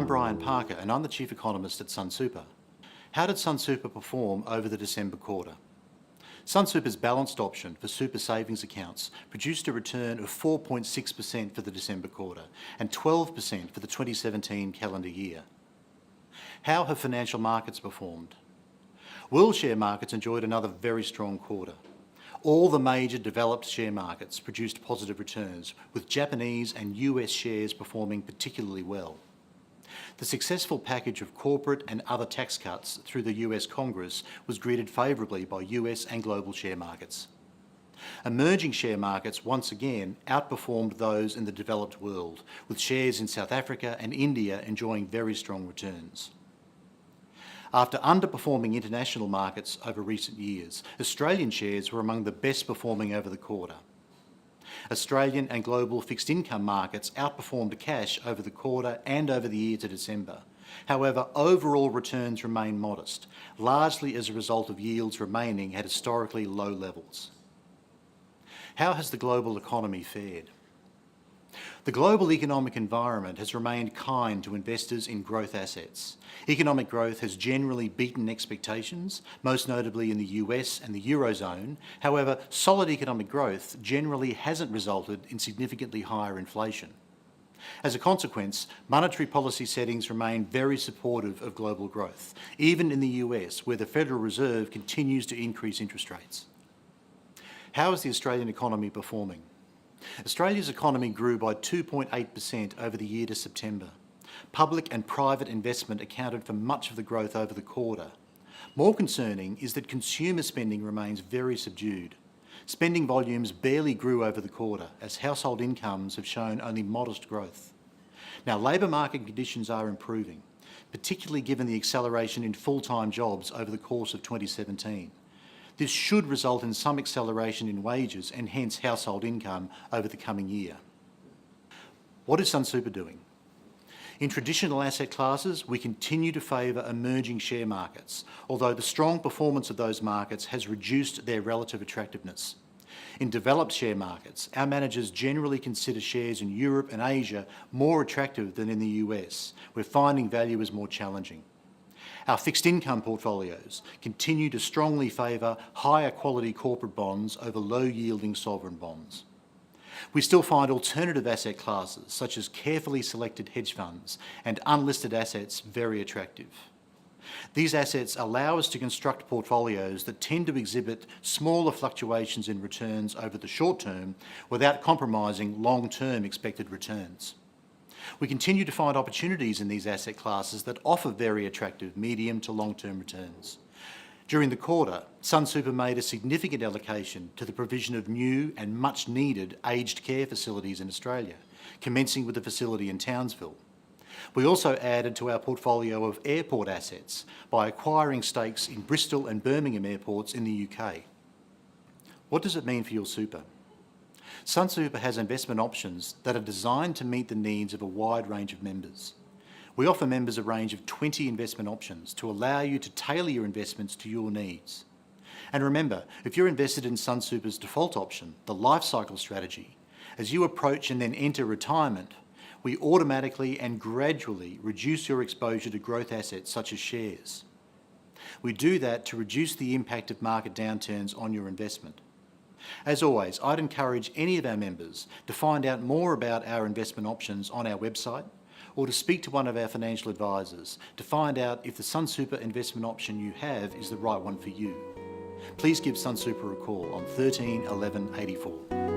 I'm Brian Parker and I'm the Chief Economist at Sunsuper. How did Sunsuper perform over the December quarter? Sunsuper's balanced option for super savings accounts produced a return of 4.6% for the December quarter and 12% for the 2017 calendar year. How have financial markets performed? World share markets enjoyed another very strong quarter. All the major developed share markets produced positive returns, with Japanese and US shares performing particularly well. The successful package of corporate and other tax cuts through the US Congress was greeted favourably by US and global share markets. Emerging share markets once again outperformed those in the developed world, with shares in South Africa and India enjoying very strong returns. After underperforming international markets over recent years, Australian shares were among the best performing over the quarter. Australian and global fixed income markets outperformed cash over the quarter and over the year to December. However, overall returns remain modest, largely as a result of yields remaining at historically low levels. How has the global economy fared? The global economic environment has remained kind to investors in growth assets. Economic growth has generally beaten expectations, most notably in the US and the Eurozone. However, solid economic growth generally hasn't resulted in significantly higher inflation. As a consequence, monetary policy settings remain very supportive of global growth, even in the US, where the Federal Reserve continues to increase interest rates. How is the Australian economy performing? Australia's economy grew by 2.8% over the year to September. Public and private investment accounted for much of the growth over the quarter. More concerning is that consumer spending remains very subdued. Spending volumes barely grew over the quarter, as household incomes have shown only modest growth. Now, labour market conditions are improving, particularly given the acceleration in full-time jobs over the course of 2017. This should result in some acceleration in wages and hence household income over the coming year. What is Sunsuper doing? In traditional asset classes, we continue to favour emerging share markets, although the strong performance of those markets has reduced their relative attractiveness. In developed share markets, our managers generally consider shares in Europe and Asia more attractive than in the US, where finding value is more challenging. Our fixed income portfolios continue to strongly favour higher quality corporate bonds over low yielding sovereign bonds. We still find alternative asset classes such as carefully selected hedge funds and unlisted assets very attractive. These assets allow us to construct portfolios that tend to exhibit smaller fluctuations in returns over the short term without compromising long-term expected returns. We continue to find opportunities in these asset classes that offer very attractive medium to long-term returns. During the quarter, Sunsuper made a significant allocation to the provision of new and much-needed aged care facilities in Australia, commencing with the facility in Townsville. We also added to our portfolio of airport assets by acquiring stakes in Bristol and Birmingham airports in the UK. What does it mean for your super? Sunsuper has investment options that are designed to meet the needs of a wide range of members. We offer members a range of 20 investment options to allow you to tailor your investments to your needs. And remember, if you're invested in Sunsuper's default option, the life cycle strategy, as you approach and then enter retirement, we automatically and gradually reduce your exposure to growth assets such as shares. We do that to reduce the impact of market downturns on your investment. As always, I'd encourage any of our members to find out more about our investment options on our website or to speak to one of our financial advisors to find out if the Sunsuper investment option you have is the right one for you. Please give Sunsuper a call on 13 11 84.